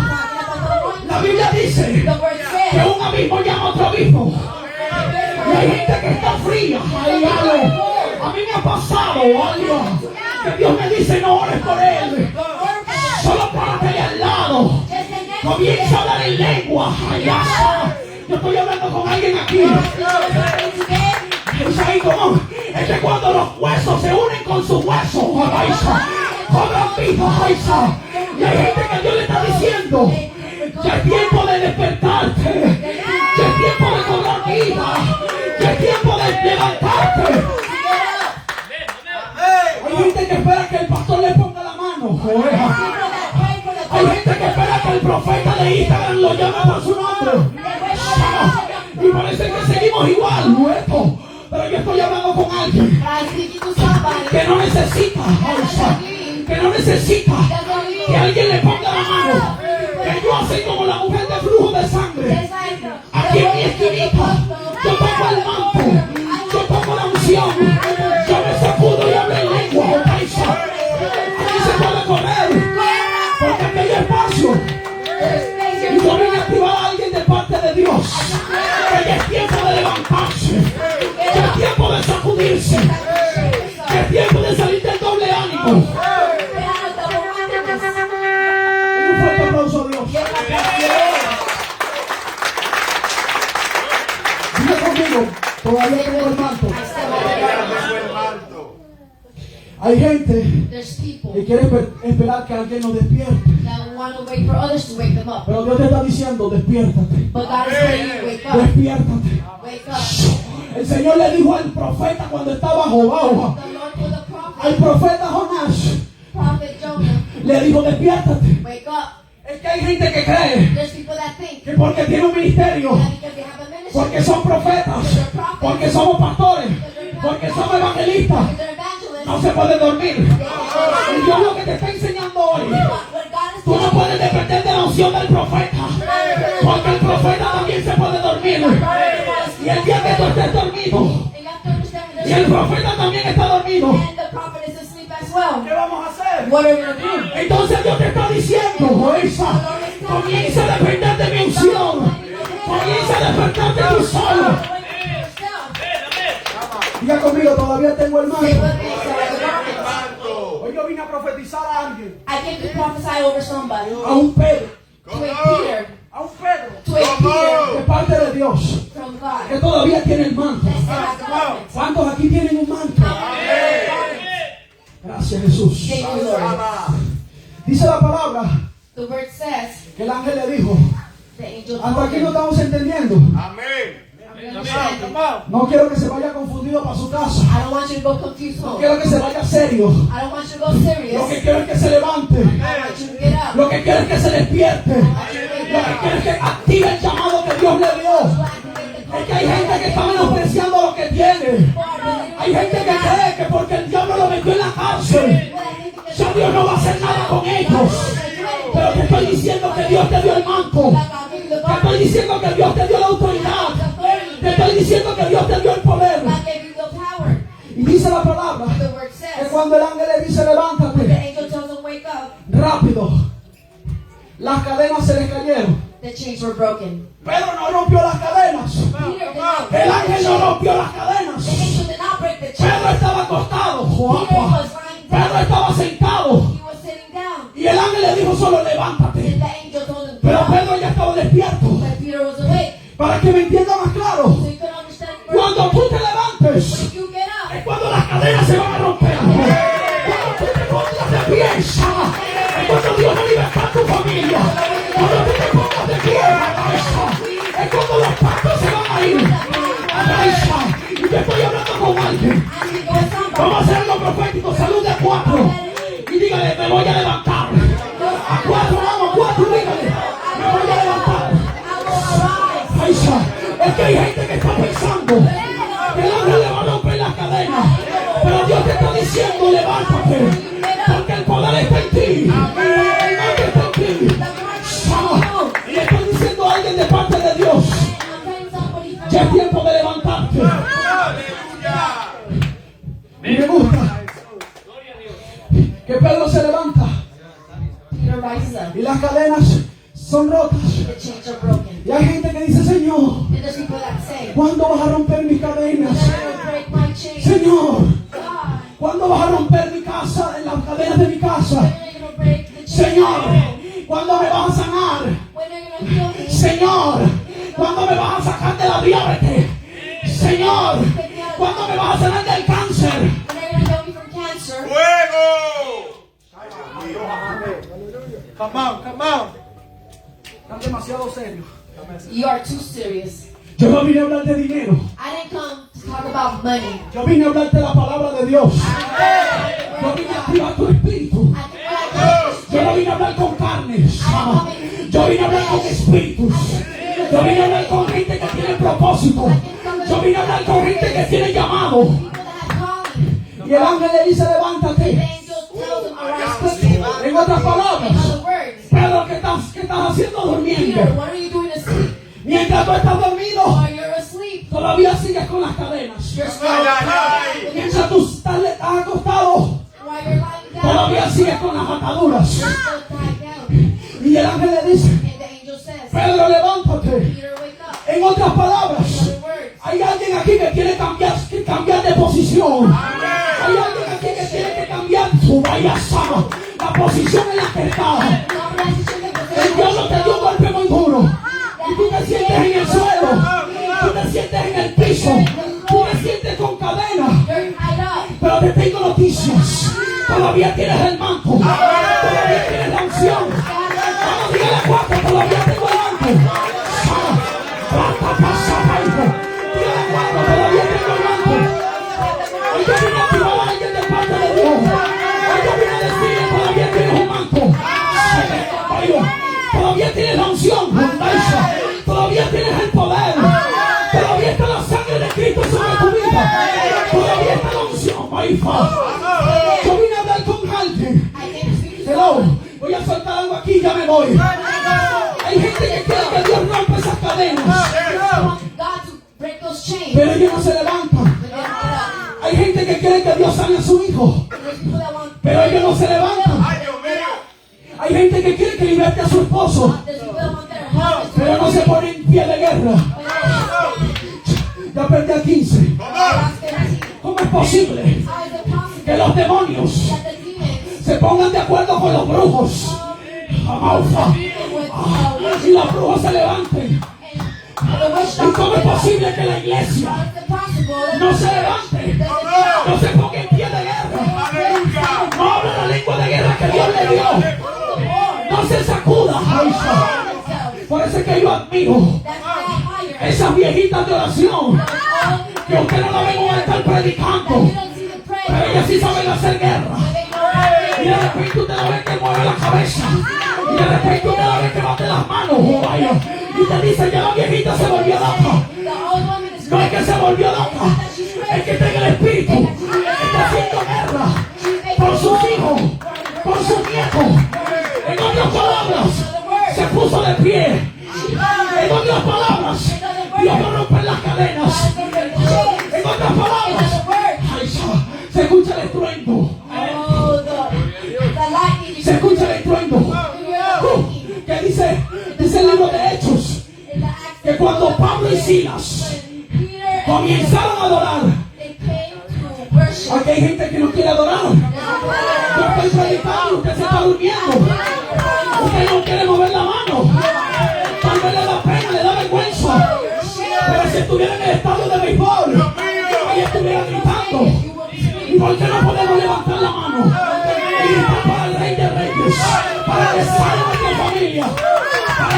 La Biblia dice The word que says, un abismo llama a otro abismo. Y hay gente que está fría. Ay, algo. A mí me ha pasado algo. Que Dios me dice, no ores por él. Solo párate al lado. Comienza a hablar en lengua. Ay, ya. Yo estoy hablando con alguien aquí. Es ahí como, es que cuando los huesos se unen con sus huesos, ay, cobran vida. Ay, y hay gente que Dios le está diciendo, ya es tiempo de despertarte. Ya es tiempo de cobrar vida. Ya es tiempo de levantarte. Hay gente que espera que el pastor le ponga la mano. Hay gente que espera que el profeta de Instagram lo llame por su nombre. Y parece que seguimos igual, muertos. Pero yo estoy hablando con alguien que no necesita, que no necesita que alguien le ponga la mano. Que yo así como la mujer de flujo de sangre. Aquí en mi esquinita, yo toco el manto, yo toco la unción, yo me sacudo y hablo en lengua. Aquí se puede correr, porque aquí hay espacio. Y yo vine a activar a alguien de parte de Dios. Que ya es tiempo de levantarse, ya es tiempo de sacudirse, ya es tiempo de salir del doble ánimo. Un fuerte aplauso a Dios. Diga conmigo, todavía tengo el manto. Hay gente There's people que quiere esperar que alguien nos despierte. that want to wait for others to wake them up. Pero Dios te está diciendo, despiértate, But God is telling you, wake up. despiértate. Wake up. El Señor le dijo al profeta cuando estaba Jehová, The Lord told the al profeta Jonás, prophet Jonah, le dijo, despiértate. wake up. Es que hay gente que cree There's people that think que porque tiene un ministerio, that because they have a ministry, porque son profetas, porque somos pastores, porque somos evangelistas, because they're evangelists, no se puede dormir. Y Dios lo que te está enseñando hoy, what God is tú no telling puedes depender de la unción del profeta, porque el profeta también se puede dormir. Y el día que tú estés dormido, you, you have to understand when y el profeta también está dormido, and the prophet is asleep as well. ¿qué vamos a hacer? What are we going to do? Entonces Dios te está diciendo, Moisés, comienza a depender de mi unción, comienza a despertarte tú solo. Diga conmigo, todavía tengo el Say manto. with me, so I have the garment. Hoy yo vine a profetizar a alguien, I came to prophesy over somebody. a un Pedro, To a Peter. a un Pedro, To a Peter de parte de Dios, from que God. todavía tiene el manto. That still has the garment. ¿Cuántos aquí tienen un manto? Gracias, Jesús. Thank you, Lord. Dice la palabra The word says, que el ángel le dijo, the angel hasta told aquí no him, estamos entendiendo. No quiero que se vaya confundido para su casa. I don't want you to go confused No home. quiero que se vaya serio. I don't want you to go Lo serious. que quiero es que se levante. I want you to get up. Lo que quiero es que se despierte. Lo que quiero es que active el llamado que Dios le dio. Es que hay gente que está menospreciando lo que tiene. Hay gente que cree que porque el diablo lo metió en la cárcel, ya Dios no va a hacer nada con ellos. Pero te estoy diciendo que Dios te dio el manto. Te estoy diciendo que Dios te dio la autoridad. Te estoy diciendo que Dios te dio el poder. God gave you the power. Y dice la palabra The word que says, cuando el ángel le dice the levántate, angel tells him, wake up. rápido, las cadenas se le cayeron. The chains were broken. Pedro no rompió las cadenas. Peter did not. El ángel no rompió las The cadenas. angel did not break the chains. Pedro estaba acostado. Peter was lying Pedro down. estaba sentado. He was sitting down. Y el ángel le dijo solo levántate. And the angel told him, Pero "Get up." Pedro ya estaba despierto. But Peter was awake. Para que me entienda más claro, so you can understand further. cuando tú te levantes, When you get up, es cuando las cadenas se van a romper. Cuando tú te pongas de pie, es cuando Dios va a libertar tu familia. Cuando tú te pongas de pie, es cuando los pactos se van a ir. Y yo estoy hablando con alguien. and you go with somebody. Vamos a hacer algo profético. Salud de 4. Y dígale, me voy a levantar. A 4, vamos, 4, dígale. Me voy a levantar. I will arise. Es que hay gente que está pensando que el ángel le va a romper las cadenas. Pero Dios te está diciendo, levántate. Porque el poder está en ti. El poder está en ti. Y le estoy diciendo a alguien de parte de Dios, I'm telling somebody from ya es tiempo de levantarte. Y me gusta que Pedro se levanta Peter rises up. y las cadenas son rotas. The chains are broken. Y hay gente que dice, Señor, And there's people that say, ¿cuándo vas a romper mis cadenas? never break my chains. Señor, God, ¿cuándo vas a romper mi casa, las cadenas de mi casa? when are you going to break the chains? Señor, ¿cuándo me vas a sanar? When are you going to heal me? Señor, ¿cuándo me vas a sacar de la diabetes? Señor, ¿cuándo me vas a sanar del cáncer? When are you going to heal me from cancer? Come on, come on. Están demasiado serios. You are too serious. Yo no vine a hablar de dinero. I didn't come to talk about money. Yo vine a hablar de la palabra de Dios. Yo vine a activar tu espíritu. Yo no vine a hablar con carnes. Yo vine a hablar con espíritus. Yo vine a hablar con gente que tiene propósito. Yo vine a hablar con gente que tiene llamado. People that have calling. Y el ángel le dice, The levántate. angel tells them, arise quickly. En otras palabras, In other words, Pedro, ¿qué estás haciendo durmiendo? Peter, what are you doing asleep? Mientras tú estás dormido, While you're asleep, todavía sigues con las cadenas. you're still with Mientras tú estás acostado, while you're lying down, todavía sigues con las ataduras. you're still tied down. Y el ángel le dice, And the angel says, Pedro, levántate. Peter, wake up. En otras palabras, In other words, hay alguien aquí que quiere cambiar de posición. Hay alguien aquí que tiene que cambiar su vaya sama, la posición en la que está. God bless you, children, El diablo te dio un golpe muy duro. Y tú te sientes en el suelo. Tú te sientes en el piso. Tú te sientes con cadena. you're tied up. Pero te tengo noticias. Todavía tienes el manto. Todavía tienes la unción. Vamos, dígale a 4, todavía tengo el manto. Dígale a 4, todavía tengo el manto. Hoy yo vine a activar a alguien de parte de Dios. Hoy yo vine a decirle, todavía tienes un manto. Todavía tienes la unción. Todavía tienes el poder. Todavía está la sangre de Cristo sobre tu vida. Todavía está la unción, my Father. Yo vine a hablar con alguien. I came to speak to Hello, someone. voy a soltar algo aquí y ya me voy. Hay gente que quiere que Dios rompa esas cadenas, I want God to break those chains. pero ellos no se levantan. But they don't get up. Hay gente que quiere que Dios sane a su hijo, There's people that want pero ellos no se levantan. Hay gente que quiere que liberte a su esposo, there's people that want their husbands to pero no se pone en pie de guerra. Ya perdí a 15. ¿Cómo es posible How is it possible que los demonios that the demons se pongan de acuerdo con los brujos? Amaufa. Y los brujos se levanten. and the witch ¿Y cómo es doctor posible que la iglesia how is it possible that no se levante? No se ponga en pie de guerra. No hable la lengua de guerra que Dios le dio. No se sacuda. Por eso es que yo admiro esas viejitas de oración. Que usted no la ven a estar predicando, pero ellas sí saben hacer guerra. Y de repente usted la ve que mueve la cabeza. Y de repente usted la ve que bate las manos. Oh, vaya. Y te dice, ya la viejita se volvió loca. No es que se volvió loca, es que está en el espíritu. Está haciendo guerra por sus hijos, por sus nietos. En otras palabras, se puso de pie. En otras palabras, Dios va a romper las cadenas. En otras palabras, ay, se escucha el estruendo. Se escucha el estruendo. Que dice el libro de Hechos, que cuando Pablo y Silas comenzaron a adorar, aquí hay gente que no quiere adorar. Yo estoy predicando, usted se está durmiendo. Usted no quiere mover la mano. Tal vez le da pena, le da vergüenza.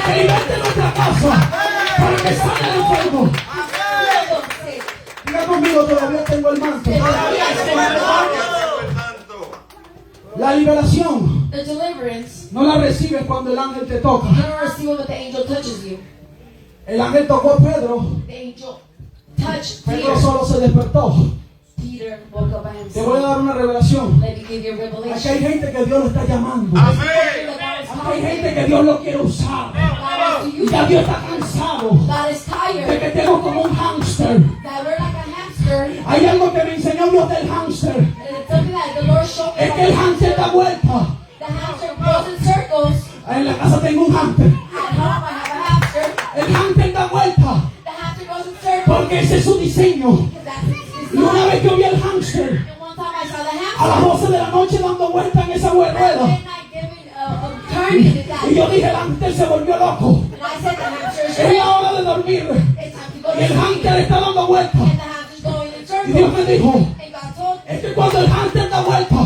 para que liberte nuestra casa, para que salga el enfermo. Diga conmigo, todavía tengo el manto. La liberación The deliverance, no la recibes cuando el ángel te toca. you don't receive it when the angel touches you. El ángel tocó a Pedro. The angel touched Pedro Peter. solo se despertó. Peter woke up by Te voy a himself. dar una revelación. Let me give you a Aquí hay revelation. gente que Dios lo está llamando. That God is Aquí hay gente calling que Dios lo quiere usar. God wants to Y use ya you. Dios está cansado God is de tired que estemos como un hámster. that we're like a hamster. Hay algo que me enseñó Dios del hámster. And it's something that the Lord showed me. Es que el hámster da vuelta. The hamster goes in circles. En la casa tengo un hámster. At home I have a hamster. El hámster da vuelta The hamster goes in circles. porque ese es su diseño. Because that's his Y una design. vez yo vi al hámster And one time I saw the a las hamster 12 de la noche dando vuelta en esa at rueda. midnight giving a turn in the Y yo dad. dije, el hámster se volvió loco. And I said the hamster is Es real. la hora de dormir. It's time to go Y to el sleep. hámster está dando vuelta. And the hamster's going in Y Dios circles. me dijo, And God told me es que cuando el hámster da vuelta,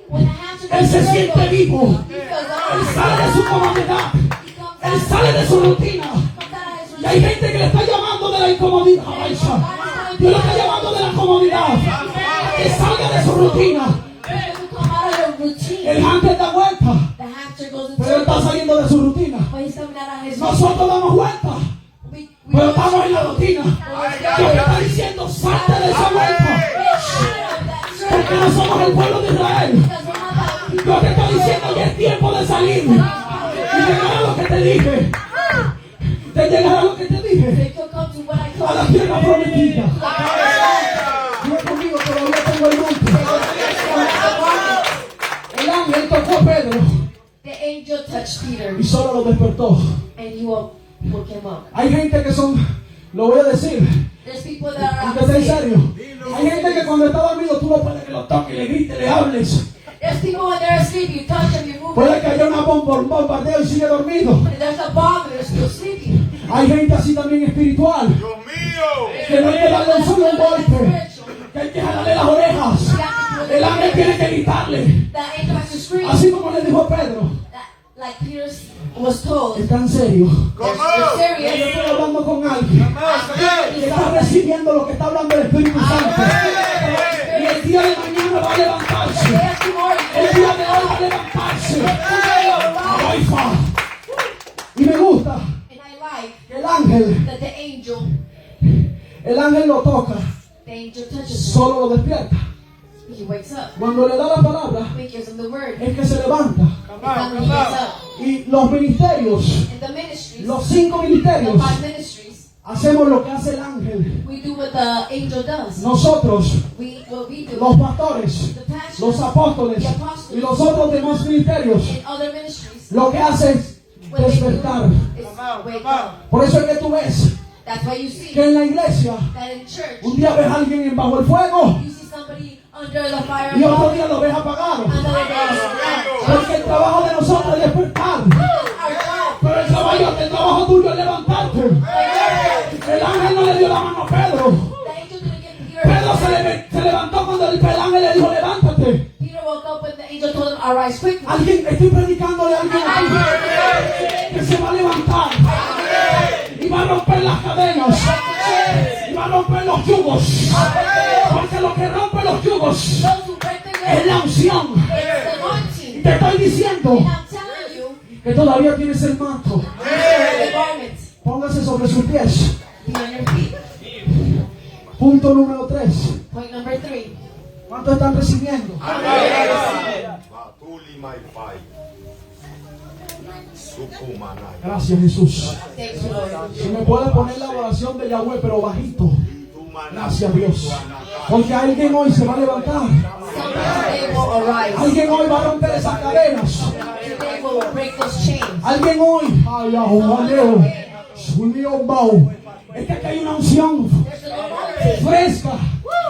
when the hamster él goes se in siente circles, vivo. he feels Él alive. sale de su comodidad. He comes Él out. sale de su rutina. Comes out of his Y hay gente que le está llamando de la incomodidad. Aisha. Dios le está llamando de la comodidad. A que salga de su rutina. People come out of their routine. El hámster da vuelta. The hamster goes in Pero él está circles. saliendo de su rutina. But he's coming out of his Nosotros damos vuelta. We Pero estamos en la rutina. Dios está diciendo, salte de esa vuelta. Porque no somos el pueblo de Israel. Dios te está diciendo que es tiempo de salir. Y llegar a lo que te dije. De llegar a lo que te dije. A la tierra prometida. Dios conmigo, todavía tengo el monte. El ángel tocó a Pedro The angel touched Peter y solo lo despertó. and he woke him up. Hay gente que son, lo voy a decir, There's people that are aunque esté en asleep. serio. Hay gente que cuando está dormido tú no puedes que lo toques, le grites, le hables. There's people when they're asleep, you touch them, you move Puede que them. haya una bomba, un bombardeo y sigue dormido. And there's a bomb and they're still sleeping. Hay gente así también espiritual, que no hay que darle un solo golpe, que hay que jalarle las orejas. El ángel tiene que gritarle. The angel has to scream. Así como le dijo a Pedro. Like Peter was told. Está en serio. They're Yo serious. estoy hablando con alguien que está recibiendo lo que está hablando el Espíritu Santo. Y el día de mañana va a levantarse. El día de hoy va a levantarse. Wi-Fi. Y me gusta And I like que el ángel lo toca, the angel touches him. solo lo despierta. He wakes up. Cuando le da la palabra, He gives him the word. es que se levanta. And he gets up. Y los ministerios, In the ministries, los 5 the ministerios, 5 ministries, hacemos lo que hace el ángel. we do what the angel does. Nosotros, What we do. los pastores, The pastors, los apóstoles y los otros demás ministerios, in other ministries, lo que hace es what they do despertar. is wake up. Por eso es que tú ves That's why you see que en la iglesia that in church, un día ves a alguien bajo el fuego you see somebody under the fire y otro of día lo ves apagado. another day. Porque el trabajo de nosotros es despertar. Our job. Pero el trabajo tuyo es levantarte. El ángel no le dio la mano a Pedro. The angel didn't get Peter. Pedro se levantó cuando el ángel le dijo levántate. Peter woke up when the angel told him, arise quickly. Alguien, estoy predicándole a alguien aquí que se va a levantar y va a romper las cadenas y va a romper los yugos. Porque lo que rompe los yugos Those who break the es yoke, la unción. it's the anointing. Te estoy diciendo And I'm telling you, que todavía tienes el manto. the garment, Póngase sobre sus pies. be on your feet. Punto número 3. Point number 3. ¿Cuántos están recibiendo? Gracias, Jesús. Thank you, Lord. Si me puede poner la oración de Yahweh, pero bajito. Gracias, Dios. Porque alguien hoy se va a levantar. Somebody will arise. Alguien hoy va a romper esas cadenas. They will break those chains. Alguien hoy. Ay, Leo. Su León Bau. Es que aquí hay una unción There's an anointing. fresca.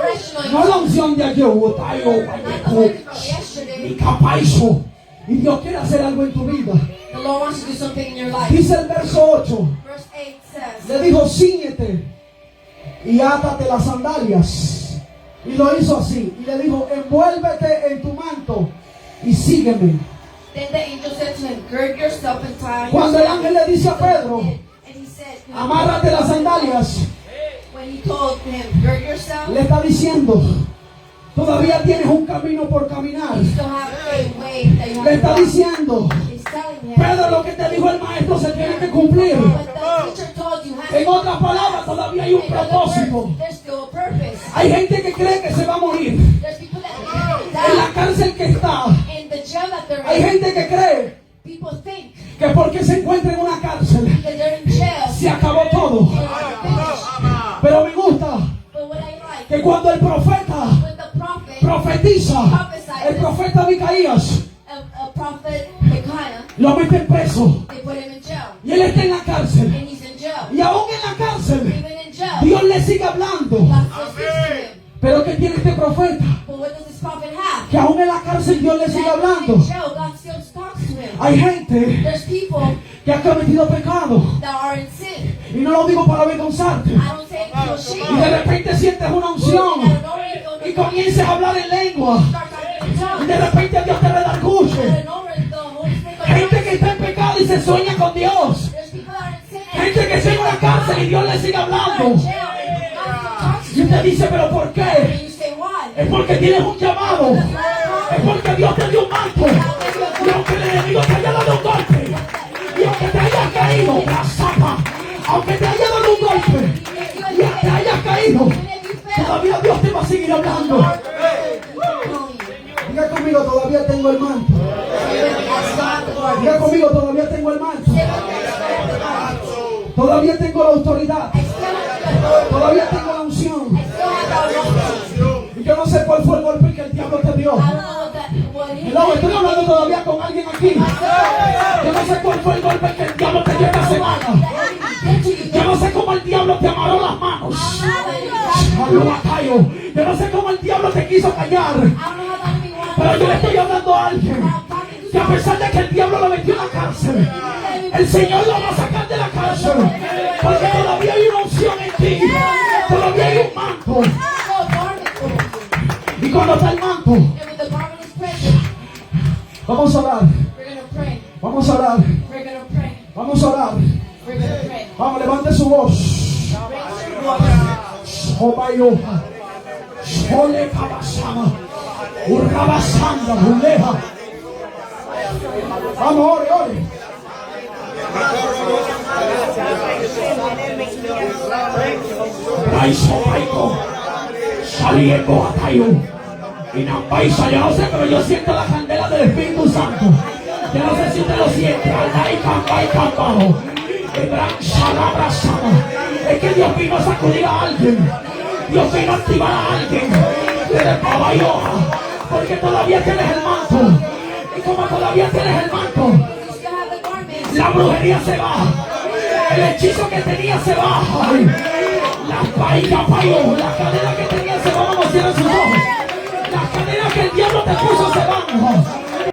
Fresh No la anointing. unción de ayer. Not the anointing from Ni yesterday. capaizo. Y Dios quiere hacer algo en tu vida. The Lord wants to do something in your life. Dice el verso 8. Verse 8 says, Le dijo, cíñete y átate las sandalias. Y lo hizo así. Y le dijo, envuélvete en tu manto y sígueme. Then the angel said to him, gird yourself and tie on Cuando el yourself. ángel le dice a Pedro, And he said, amárrate las sandalias, when he told him, gird yourself, le está diciendo, todavía tienes un camino por caminar. you still have a way that you Le have está to walk. diciendo, He's telling him, Pedro, lo que te dijo el maestro se tiene que cumplir. what the teacher told you has En to otras palabras, todavía hay un In other propósito. words, there's still a purpose. Hay gente que cree que se va a morir. There's people that think En la that cárcel que está, in the jail that they're hay in, gente que cree people think que porque se encuentra en una cárcel, that they're in jail. se acabó todo. They're finished. Pero me gusta But what I like, que cuando el profeta when the prophet, profetiza, el profeta Micaías a prophet Micaiah, lo mete preso they put him in jail. y él está en la cárcel. And he's in jail. Y aún en la cárcel, Even in jail, Dios le sigue hablando. God still speaks to him. Pero ¿qué tiene este profeta? But what does this prophet have? Que aún en la cárcel Dios le sigue That hablando. in jail, God still talks to him. Hay gente There's people que ha cometido pecado. that are in sin. Y no lo digo para avergonzarte. I don't say it to Y de shame. repente sientes una unción y comienzas a hablar en lengua. Y de repente Dios te redarguye. Gente que está en pecado y se sueña con Dios. Gente que está en una cárcel y Dios le sigue hablando. Y usted dice, ¿pero por qué? Es porque tienes un llamado. Es porque Dios te dio un manto. Y aunque el enemigo te haya dado un golpe, y aunque te haya caído, la zapa, aunque te haya dado un golpe, y te haya caído, todavía Dios te va a seguir hablando. Diga conmigo, todavía tengo el manto. Diga conmigo, todavía tengo el manto. Todavía tengo la autoridad. Todavía tengo la unción. Y yo no sé cuál fue el golpe que el diablo te dio. No, estoy hablando todavía con alguien aquí. Yo no sé cuál fue el golpe que el diablo te dio esta semana. Yo no sé cómo el diablo te amarró las manos. Yo no sé cómo el diablo te quiso callar. Pero yo le estoy hablando a alguien que a pesar de que el diablo lo metió en la cárcel, el Señor lo va a sacar de la cárcel. Porque todavía hay una unción en ti. Todavía hay un manto. Y cuando está el manto, vamos a orar. Vamos a orar. Vamos a orar. Vamos, levante su voz. Sobayoha. Sole kabasama. Urrabasanda. Uleja. Vamos, ore, ore. Raizo Paiko. Saliendo a Tayo. Y Nampaisa, yo no sé, pero yo siento la candela del Espíritu Santo. Yo no sé si usted lo siente. Alay, Campai, Campao. Es que Dios vino a sacudir a alguien. Dios vino a activar a alguien. Desde Pabayoja. Porque todavía tienes el manto. Y como todavía tienes el manto, la brujería se va. El hechizo que tenía se va. Ay, la paica, payo. La cadena que tenía se va. Vamos a cierrar sus ojos. Las cadenas que el diablo te puso se van.